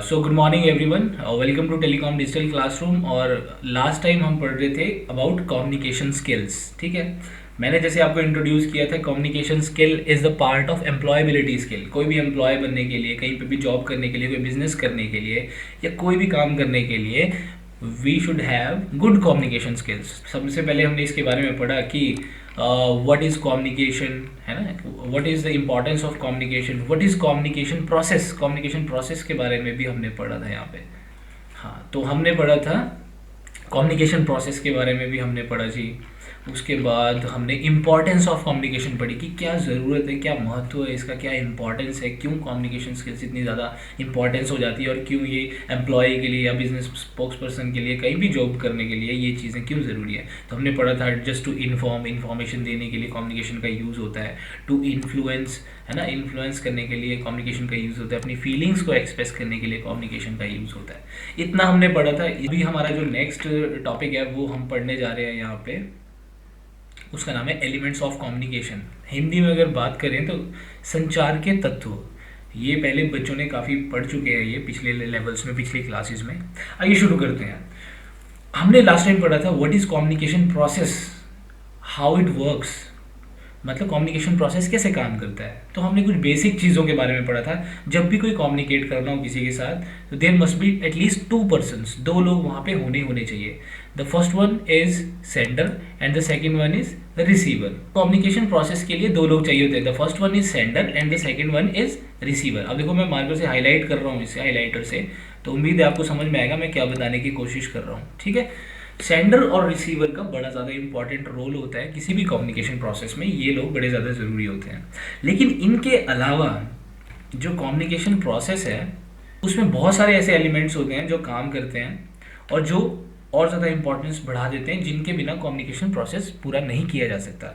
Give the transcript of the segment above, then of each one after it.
So good morning everyone, welcome to telecom digital classroom. और last time हम पढ़ रहे थे अबाउट कम्युनिकेशन स्किल्स। ठीक है, मैंने जैसे आपको इंट्रोड्यूस किया था, communication skill is the part of employability skill. कोई भी एम्प्लॉय बनने के लिए, कहीं पे भी जॉब करने के लिए, कोई बिजनेस करने के लिए या कोई भी काम करने के लिए we should have good communication skills. सबसे पहले हमने इसके बारे में पढ़ा कि व्हाट इज़ कम्युनिकेशन, है ना, what is the importance of communication, what is communication process. Communication process के बारे में भी हमने पढ़ा था यहाँ पे। हाँ, तो हमने पढ़ा था कम्युनिकेशन प्रोसेस के बारे में भी हमने पढ़ा जी। उसके बाद हमने इम्पॉर्टेंस ऑफ कम्युनिकेशन पढ़ी कि क्या ज़रूरत है, क्या महत्व है इसका, क्या इंपॉर्टेंस है, क्यों कम्युनिकेशन स्किल्स इतनी ज़्यादा इंपॉर्टेंस हो जाती है और क्यों ये एम्प्लॉय के लिए या बिजनेस स्पोक्स पर्सन के लिए, कहीं भी जॉब करने के लिए ये चीज़ें क्यों ज़रूरी है। तो हमने पढ़ा था जस्ट टू इन्फॉर्मेशन देने के लिए कम्युनिकेशन का यूज़ होता है, टू इन्फ्लुएंस, है ना, इन्फ्लुएंस करने के लिए कम्युनिकेशन का यूज़ होता है, अपनी फीलिंग्स को एक्सप्रेस करने के लिए कम्युनिकेशन का यूज़ होता है। इतना हमने पढ़ा था। अभी हमारा जो नेक्स्ट टॉपिक है वो हम पढ़ने जा रहे हैं यहाँ पे, उसका नाम है एलिमेंट्स ऑफ कम्युनिकेशन। हिंदी में अगर बात करें तो संचार के तत्व। ये पहले बच्चों ने काफ़ी पढ़ चुके हैं ये पिछले लेवल्स में, पिछली क्लासेस में। आइए शुरू करते हैं। हमने लास्ट टाइम पढ़ा था what is communication process, how it works, मतलब कम्युनिकेशन प्रोसेस कैसे काम करता है। तो हमने कुछ बेसिक चीज़ों के बारे में पढ़ा था। जब भी कोई कम्युनिकेट करना हो किसी के साथ तो there must be at least two persons, दो लोग वहाँ पे होने चाहिए। The first one is sender and the second one is the receiver. Communication process के लिए दो लोग चाहिए होते हैं। The first one is sender and the second one is receiver. अब देखो मैं मार्कर से हाईलाइट कर रहा हूँ, इसे हाईलाइटर से, तो उम्मीद है आपको समझ में आएगा मैं क्या बताने की कोशिश कर रहा हूँ। ठीक है, सेंडर और रिसीवर का बड़ा ज़्यादा इंपॉर्टेंट रोल होता है किसी भी कम्युनिकेशन प्रोसेस में। ये लोग बड़े ज़्यादा ज़रूरी होते हैं। लेकिन इनके अलावा जो कम्युनिकेशन प्रोसेस है उसमें बहुत सारे ऐसे एलिमेंट्स होते हैं जो काम करते हैं और जो और ज़्यादा इंपॉर्टेंस बढ़ा देते हैं, जिनके बिना कम्युनिकेशन प्रोसेस पूरा नहीं किया जा सकता।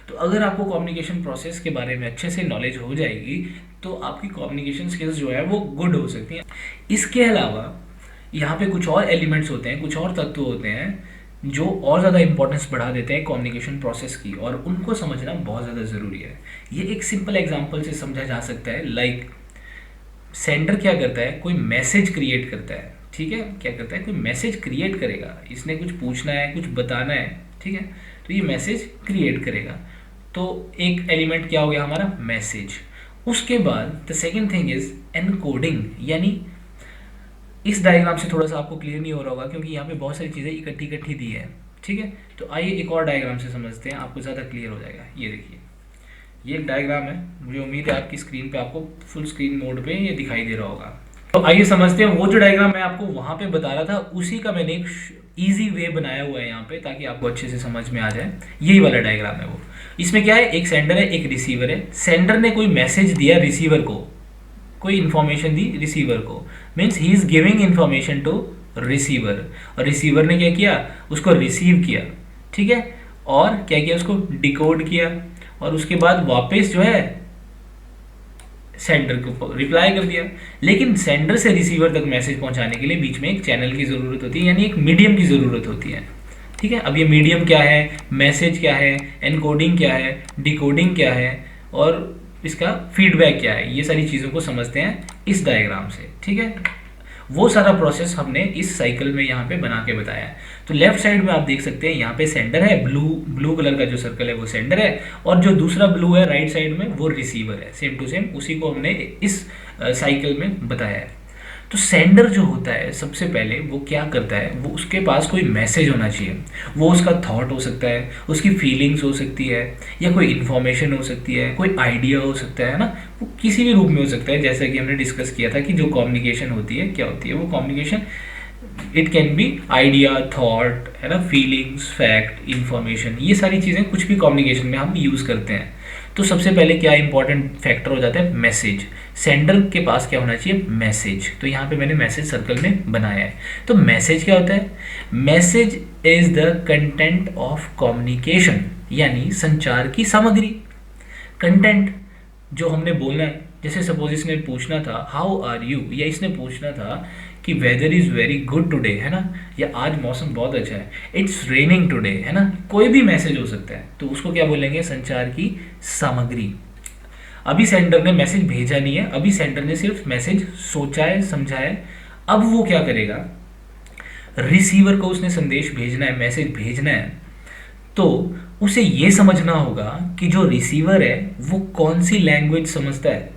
तो अगर आपको कम्युनिकेशन प्रोसेस के बारे में अच्छे से नॉलेज हो जाएगी तो आपकी कम्युनिकेशन स्किल्स जो है वो गुड हो सकती हैं। इसके अलावा यहाँ पे कुछ और एलिमेंट्स होते हैं, कुछ और तत्व होते हैं जो और ज़्यादा इंपॉर्टेंस बढ़ा देते हैं कम्युनिकेशन प्रोसेस की, और उनको समझना बहुत ज़्यादा ज़रूरी है। ये एक सिंपल एग्जांपल से समझा जा सकता है। लाइक सेंडर क्या करता है, कोई मैसेज क्रिएट करता है। ठीक है, क्या करता है, कोई मैसेज क्रिएट करेगा, इसने कुछ पूछना है, कुछ बताना है। ठीक है, तो ये मैसेज क्रिएट करेगा। तो एक एलिमेंट क्या हो गया हमारा, मैसेज। उसके बाद the second thing is encoding, यानी इस डायग्राम से थोड़ा सा आपको क्लियर नहीं हो रहा होगा क्योंकि यहाँ पे बहुत सारी चीज़ें इकट्ठी इकट्ठी दी है। ठीक है, तो आइए एक और डायग्राम से समझते हैं, आपको ज़्यादा क्लियर हो जाएगा। ये देखिए, ये एक डायग्राम है, मुझे उम्मीद है आपकी स्क्रीन पे, आपको फुल स्क्रीन मोड पे ये दिखाई दे रहा होगा। तो आइए समझते हैं। वो जो डायग्राम मैं आपको वहाँ पे बता रहा था उसी का मैंने एक ईजी वे बनाया हुआ है यहाँ पे, ताकि आपको अच्छे से समझ में आ जाए। यही वाला डायग्राम है वो। इसमें क्या है, एक सेंडर है, एक रिसीवर है। सेंडर ने कोई मैसेज दिया रिसीवर को, कोई इन्फॉर्मेशन दी रिसीवर को, means he is giving information to receiver, और रिसीवर ने क्या किया, उसको रिसीव किया। ठीक है, और क्या किया, उसको डिकोड किया, और उसके बाद वापस जो है सेंडर को रिप्लाई कर दिया। लेकिन सेंडर से रिसीवर तक मैसेज पहुंचाने के लिए बीच में एक चैनल की ज़रूरत होती है, यानी एक मीडियम की ज़रूरत होती है। ठीक है, अब ये मीडियम क्या है, मैसेज क्या है, एनकोडिंग क्या है, डिकोडिंग क्या है, और इसका फीडबैक क्या है, ये सारी चीज़ों को समझते हैं इस डायग्राम से। ठीक है, वो सारा प्रोसेस हमने इस साइकिल में यहाँ पे बना के बताया है। तो लेफ्ट साइड में आप देख सकते हैं यहाँ पे सेंडर है, ब्लू कलर का जो सर्कल है वो सेंडर है, और जो दूसरा ब्लू है राइट साइड में वो रिसीवर है। सेम टू सेम उसी को हमने इस साइकिल में बताया है। तो सेंडर जो होता है सबसे पहले वो क्या करता है, वो उसके पास कोई मैसेज होना चाहिए। वो उसका थॉट हो सकता है, उसकी फीलिंग्स हो सकती है, या कोई इन्फॉर्मेशन हो सकती है, कोई आइडिया हो सकता है ना, वो किसी भी रूप में हो सकता है। जैसा कि हमने डिस्कस किया था कि जो कम्युनिकेशन होती है क्या होती है, वो communication it can be idea, thought, है ना, फीलिंग्स, फैक्ट, इन्फॉर्मेशन, ये सारी चीज़ें कुछ भी कम्युनिकेशन में हम यूज़ करते हैं। तो सबसे पहले क्या इंपॉर्टेंट फैक्टर हो जाता है, मैसेज। सेंडर के पास क्या होना चाहिए, मैसेज। तो यहाँ पे मैंने मैसेज सर्कल में बनाया है। तो मैसेज क्या होता है, message is the content of communication, यानी संचार की सामग्री। कंटेंट जो हमने बोलना है, जैसे सपोज इसने पूछना था हाउ आर यू, या इसने पूछना था कि weather is very good today, है ना, या आज मौसम बहुत अच्छा है, इट्स रेनिंग टुडे, है ना, कोई भी मैसेज हो सकता है। तो उसको क्या बोलेंगे, संचार की सामग्री। अभी सेंडर ने मैसेज भेजा नहीं है, अभी सेंडर ने सिर्फ मैसेज सोचा है, समझा है, अब वो क्या करेगा, रिसीवर को उसने संदेश भेजना है, मैसेज भेजना है, तो उसे ये समझना होगा कि जो रिसीवर है वो कौन सी लैंग्वेज समझता है,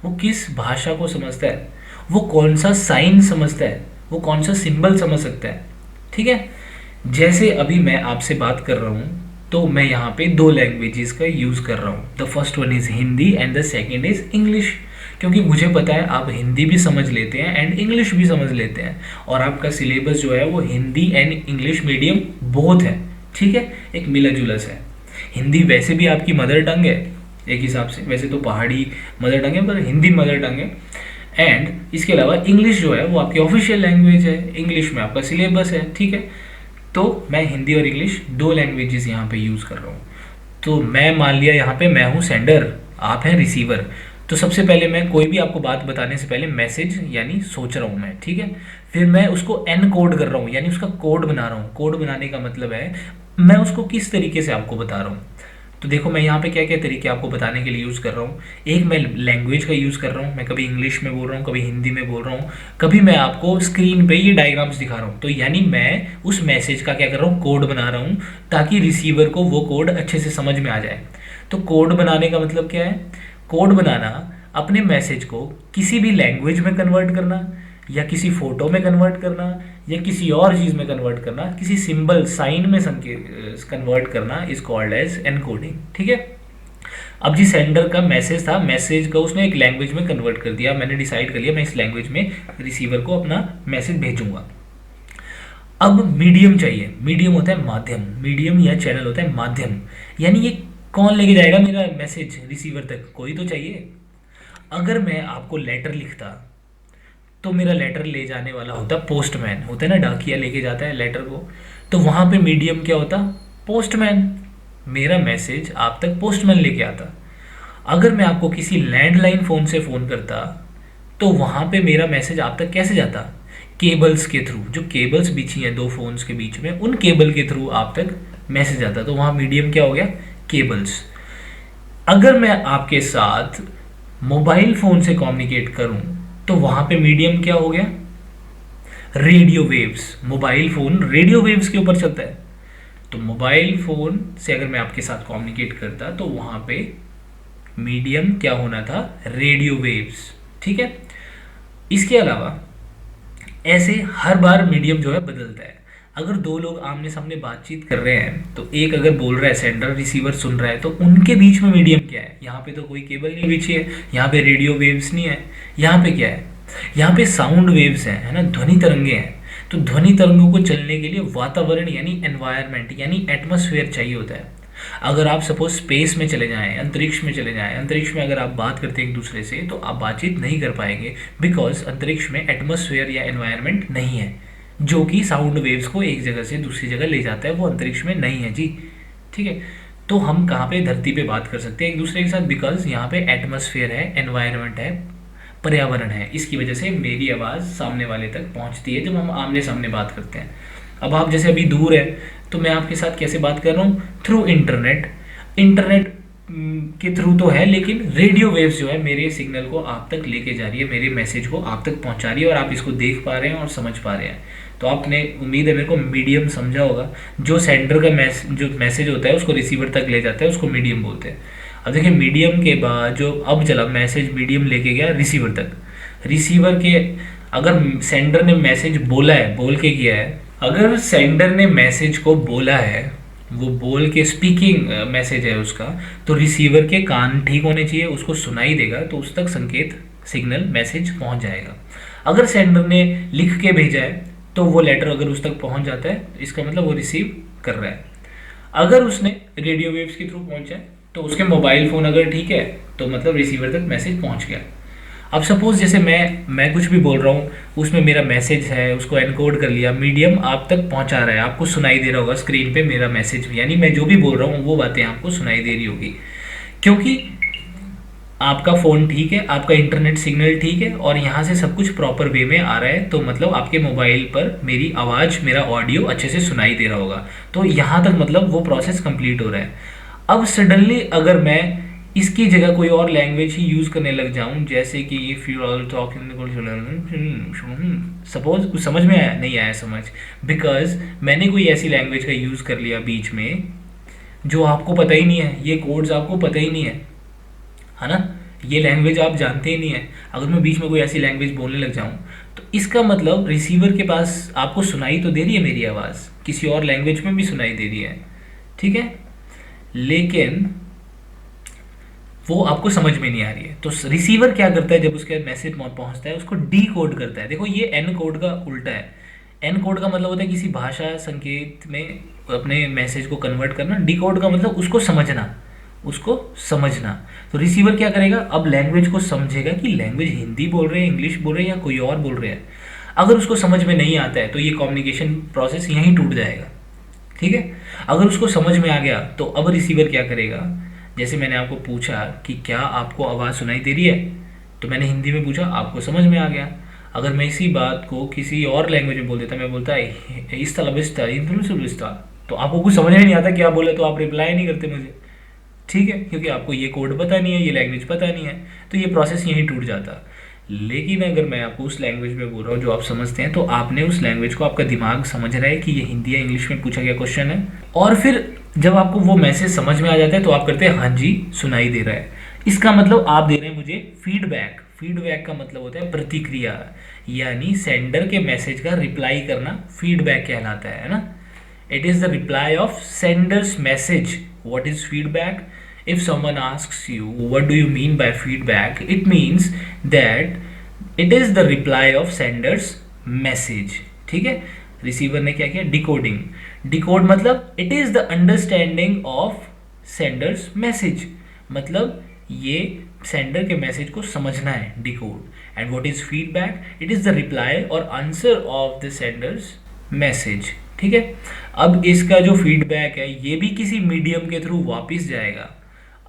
वो किस भाषा को समझता है, वो कौन सा साइन समझता है, वो कौन सा सिंबल समझ सकता है। ठीक है, जैसे अभी मैं आपसे बात कर रहा हूँ तो मैं यहाँ पे दो लैंग्वेजेस का यूज़ कर रहा हूँ। The first one is Hindi and the second is English, क्योंकि मुझे पता है आप हिंदी भी समझ लेते हैं एंड इंग्लिश भी समझ लेते हैं, और आपका सिलेबस जो है वो Hindi and English medium both है। ठीक है, एक मिला जुला सा है। हिंदी वैसे भी आपकी मदर टंग है एक हिसाब से, वैसे तो पहाड़ी मदर टंग है पर हिंदी मदर टंग है। एंड इसके अलावा इंग्लिश जो है वो आपकी ऑफिशियल लैंग्वेज है, इंग्लिश में आपका सिलेबस है। ठीक है, तो मैं हिंदी और इंग्लिश दो लैंग्वेजेस यहाँ पे यूज़ कर रहा हूँ। तो मैं मान लिया यहाँ पे मैं हूँ सेंडर, आप हैं रिसीवर। तो सबसे पहले मैं कोई भी आपको बात बताने से पहले मैसेज यानी सोच रहा हूँ मैं, ठीक है, फिर मैं उसको एन कोड कर रहा हूँ यानी उसका कोड बना रहा हूँ। कोड बनाने का मतलब है मैं उसको किस तरीके से आपको बता रहा हूँ। तो देखो मैं यहाँ पे क्या क्या तरीके आपको बताने के लिए यूज़ कर रहा हूँ। एक, मैं लैंग्वेज का यूज़ कर रहा हूँ, मैं कभी इंग्लिश में बोल रहा हूँ, कभी हिंदी में बोल रहा हूँ, कभी मैं आपको स्क्रीन पे ये डायग्राम्स दिखा रहा हूँ। तो यानी मैं उस मैसेज का क्या कर रहा हूँ, कोड बना रहा हूँ, ताकि रिसीवर को वो कोड अच्छे से समझ में आ जाए। तो कोड बनाने का मतलब क्या है, कोड बनाना अपने मैसेज को किसी भी लैंग्वेज में कन्वर्ट करना, या किसी फोटो में कन्वर्ट करना, या किसी और चीज़ में कन्वर्ट करना, किसी सिंबल साइन में कन्वर्ट करना इज कॉल्ड एज एनकोडिंग। ठीक है, अब जी सेंडर का मैसेज था, मैसेज को उसने एक लैंग्वेज में कन्वर्ट कर दिया, मैंने डिसाइड कर लिया मैं इस लैंग्वेज में रिसीवर को अपना मैसेज भेजूंगा। अब मीडियम चाहिए, मीडियम होता है माध्यम, मीडियम या चैनल होता है माध्यम, यानी ये कौन लेके जाएगा मेरा मैसेज रिसीवर तक, कोई तो चाहिए। अगर मैं आपको लेटर लिखता तो मेरा लेटर ले जाने वाला होता पोस्टमैन, होता है ना, डाकिया लेके जाता है लेटर को, तो वहाँ पे मीडियम क्या होता, पोस्टमैन। मेरा मैसेज आप तक पोस्टमैन लेके आता। अगर मैं आपको किसी लैंडलाइन फ़ोन से फ़ोन करता तो वहाँ पे मेरा मैसेज आप तक कैसे जाता, केबल्स के थ्रू, जो केबल्स बिछी हैं दो फ़ोन्स के बीच में, उन केबल के थ्रू आप तक मैसेज आता। तो वहाँ मीडियम क्या हो गया, केबल्स। अगर मैं आपके साथ मोबाइल फ़ोन से कम्युनिकेट करूं तो वहां पे मीडियम क्या हो गया, radio waves. Mobile phone radio waves के ऊपर चलता है, तो मोबाइल फ़ोन से अगर मैं आपके साथ कम्युनिकेट करता तो वहां पे मीडियम क्या होना था, रेडियो वेव्स। ठीक है, इसके अलावा ऐसे हर बार मीडियम जो है बदलता है। अगर दो लोग आमने सामने बातचीत कर रहे हैं तो एक अगर बोल रहा है, सेंडर रिसीवर सुन रहा है, तो उनके बीच में मीडियम क्या है, यहाँ पे तो कोई केबल नहीं बिछी है, यहाँ पे रेडियो वेव्स नहीं है, यहाँ पे क्या है, यहाँ पे साउंड वेव्स हैं, है ना, ध्वनि तरंगे हैं। तो ध्वनि तरंगों को चलने के लिए वातावरण यानी एनवायरनमेंट यानी एटमॉस्फेयर चाहिए होता है। अगर आप सपोज स्पेस में चले जाएं, अंतरिक्ष में चले जाएं, अंतरिक्ष में अगर आप बात करते हैं एक दूसरे से तो आप बातचीत नहीं कर पाएंगे, बिकॉज अंतरिक्ष में एटमॉस्फेयर या एनवायरनमेंट नहीं है जो कि साउंड वेव्स को एक जगह से दूसरी जगह ले जाता है, वो अंतरिक्ष में नहीं है जी। ठीक है, तो हम कहाँ पे, धरती पे बात कर सकते हैं एक दूसरे के साथ, बिकॉज यहाँ पे एटमॉस्फेयर है, एनवायरनमेंट है, पर्यावरण है। इसकी वजह से मेरी आवाज़ सामने वाले तक पहुँचती है जब हम आमने सामने बात करते हैं। अब आप जैसे अभी दूर है तो मैं आपके साथ कैसे बात कर रहा हूँ, थ्रू इंटरनेट। इंटरनेट के थ्रू तो है, लेकिन रेडियो वेव्स जो है मेरे सिग्नल को आप तक लेके जा रही है, मेरे मैसेज को आप तक पहुंचा रही है, और आप इसको देख पा रहे हैं और समझ पा रहे हैं। तो आपने, उम्मीद है मेरे को, मीडियम समझा होगा। जो सेंडर का जो मैसेज होता है उसको रिसीवर तक ले जाता है उसको मीडियम बोलते हैं। अब देखिए मीडियम के बाद जो अब चला मैसेज मीडियम लेके गया रिसीवर तक। रिसीवर के, अगर सेंडर ने मैसेज बोला है, बोल के किया है, अगर सेंडर ने मैसेज को बोला है, वो बोल के स्पीकिंग मैसेज है उसका, तो रिसीवर के कान ठीक होने चाहिए, उसको सुनाई देगा, तो उस तक संकेत, सिग्नल, मैसेज पहुंच जाएगा। अगर सेंडर ने लिख के भेजा है तो वो लेटर अगर उस तक पहुंच जाता है, इसका मतलब वो रिसीव कर रहा है। अगर उसने रेडियो वेव्स के थ्रू पहुंचा है तो उसके मोबाइल फ़ोन अगर ठीक है तो मतलब रिसीवर तक मैसेज पहुंच गया। अब सपोज जैसे मैं कुछ भी बोल रहा हूँ, उसमें मेरा मैसेज है, उसको एनकोड कर लिया, मीडियम आप तक पहुँचा रहा है, आपको सुनाई दे रहा होगा स्क्रीन पे मेरा मैसेज, यानी मैं जो भी बोल रहा हूँ वो बातें आपको सुनाई दे रही होगी, क्योंकि आपका फ़ोन ठीक है, आपका इंटरनेट सिग्नल ठीक है, और यहाँ से सब कुछ प्रॉपर वे में आ रहा है, तो मतलब आपके मोबाइल पर मेरी आवाज़, मेरा ऑडियो अच्छे से सुनाई दे रहा होगा। तो यहाँ तक मतलब वो प्रोसेस कंप्लीट हो रहा है। अब सडनली अगर मैं इसकी जगह कोई और लैंग्वेज ही यूज़ करने लग जाऊं, जैसे कि if you are talking, suppose कुछ समझ में आया, नहीं आया समझ, बिकॉज मैंने कोई ऐसी लैंग्वेज का यूज़ कर लिया बीच में जो आपको पता ही नहीं है, ये कोड्स आपको पता ही नहीं है ना, ये लैंग्वेज आप जानते ही नहीं है। अगर मैं बीच में कोई ऐसी लैंग्वेज बोलने लग जाऊं तो इसका मतलब रिसीवर के पास आपको सुनाई तो दे रही है मेरी आवाज़, किसी और लैंग्वेज में भी सुनाई दे रही है, ठीक है, लेकिन वो आपको समझ में नहीं आ रही है। तो रिसीवर क्या करता है, जब उसके मैसेज पहुंचता है उसको डी कोड करता है। देखो ये एन कोड का उल्टा है। एन कोड का मतलब होता है किसी भाषा संकेत में अपने मैसेज को कन्वर्ट करना, डी कोड का मतलब उसको समझना, उसको समझना। तो रिसीवर क्या करेगा, अब लैंग्वेज को समझेगा कि लैंग्वेज हिंदी बोल रहे हैं, इंग्लिश बोल रहे हैं या कोई और बोल रहे हैं। अगर उसको समझ में नहीं आता है तो ये कम्युनिकेशन प्रोसेस यहीं टूट जाएगा, ठीक है। अगर उसको समझ में आ गया तो अब रिसीवर क्या करेगा, जैसे मैंने आपको पूछा कि क्या आपको आवाज़ सुनाई दे रही है, तो मैंने हिंदी में पूछा, आपको समझ में आ गया। अगर मैं इसी बात को किसी और लैंग्वेज में बोल देता, मैं बोलता इस तलबिस्ता, तो आपको कुछ समझ में नहीं आता क्या बोले, तो आप रिप्लाई नहीं करते मुझे, ठीक है, क्योंकि आपको ये कोड पता नहीं है, ये लैंग्वेज पता नहीं है, तो ये प्रोसेस यहीं टूट जाता। लेकिन अगर मैं आपको उस लैंग्वेज में बोल रहा हूँ जो आप समझते हैं, तो आपने उस लैंग्वेज को, आपका दिमाग समझ रहा है कि ये हिंदी या इंग्लिश में पूछा गया क्वेश्चन है, और फिर जब आपको वो मैसेज समझ में आ जाता है तो आप करते हैं हाँ जी सुनाई दे रहा है। इसका मतलब आप दे रहे हैं मुझे फीडबैक। फीडबैक का मतलब होता है प्रतिक्रिया, यानी सेंडर के मैसेज का रिप्लाई करना फीडबैक कहलाता है ना। It is the reply of sender's message. What is feedback? If someone asks you, what do you mean by feedback? It means that it is the reply of sender's message. ठीक है, receiver ने क्या किया, decoding. Decode मतलब it is the understanding of sender's message, मतलब ये sender के message को समझना है, decode. And what is feedback, it is the reply और answer of the sender's message, ठीक है। अब इसका जो फीडबैक है ये भी किसी मीडियम के थ्रू वापस जाएगा।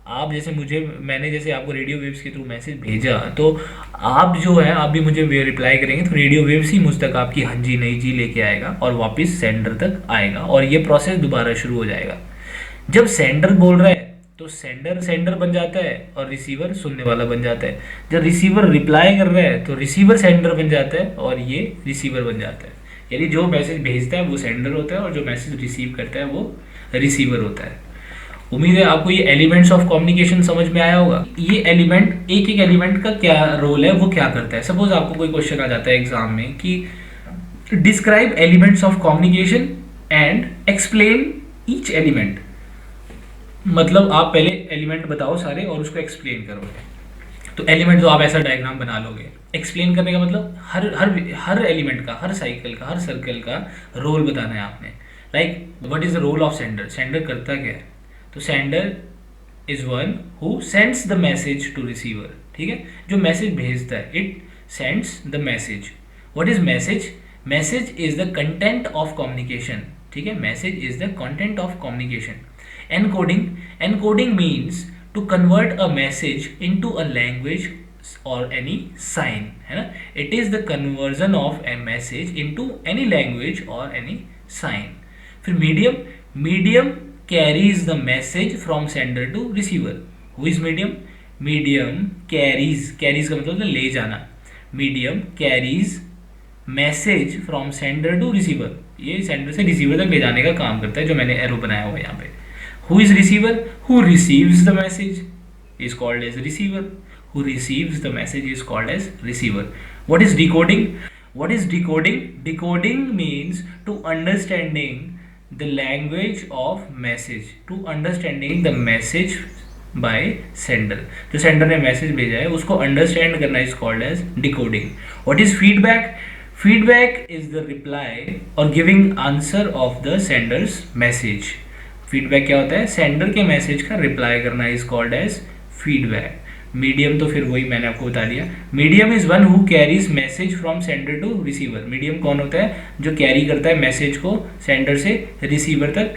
आप जैसे मैंने जैसे आपको रेडियो वेव्स के थ्रू मैसेज भेजा, तो आप जो है आप भी मुझे रिप्लाई करेंगे, तो रेडियो वेव्स ही मुझ तक आपकी हाँ जी नहीं जी लेके आएगा और वापस सेंडर तक आएगा, और ये प्रोसेस दोबारा शुरू हो जाएगा। जब सेंडर बोल रहा है तो सेंडर बन जाता है और रिसीवर सुनने वाला बन जाता है। जब रिसीवर रिप्लाई कर रहा है तो रिसीवर सेंडर बन जाता है और ये रिसीवर बन जाता है। यानी जो मैसेज भेजता है वो सेंडर होता है और जो मैसेज रिसीव करता है वो रिसीवर होता है। उम्मीद है आपको ये एलिमेंट्स ऑफ कम्युनिकेशन समझ में आया होगा। ये एलिमेंट, एक एक एलिमेंट का क्या रोल है, वो क्या करता है। सपोज आपको कोई क्वेश्चन आ जाता है एग्जाम में कि describe elements of communication and explain each element, मतलब आप पहले एलिमेंट बताओ सारे और उसको एक्सप्लेन करो। तो एलिमेंट जो आप ऐसा डायग्राम बना लोगे, एक्सप्लेन करने का मतलब हर एलिमेंट का, हर साइकिल का, हर सर्कल का रोल बताना है आपने। Like what is the role of sender, sender करता क्या है, तो sender is one who sends the message to receiver, ठीक है, जो मैसेज भेजता है, it sends the message. What is message, message is the content of communication, ठीक है, message is the content of communication. Encoding, encoding means to convert a message into a language or any sign, है ना। It is the conversion of a message into any language or any sign। फिर medium, medium carries the message from sender to receiver। Who is medium? Medium carries, carries का मतलब ले जाना। Medium carries message from sender to receiver, ये sender से receiver तक ले जाने का काम करता है, जो मैंने एरो बनाया हुआ है यहाँ पे। Who is receiver? Who receives the message is called as receiver. Who receives the message is called as receiver. What is decoding? What is decoding? Decoding means to understanding the language of message, to understanding the message by sender. जो sender ने message भेजा है उसको understand करना is called as decoding. What is feedback? Feedback is the reply or giving answer of the sender's message. Feedback क्या होता है, sender के मैसेज का रिप्लाई करना is called as feedback. Medium तो फिर वही मैंने आपको बता दिया, medium is one who carries message from sender to receiver. Medium कौन होता है, जो कैरी करता है मैसेज को सेंडर से रिसीवर तक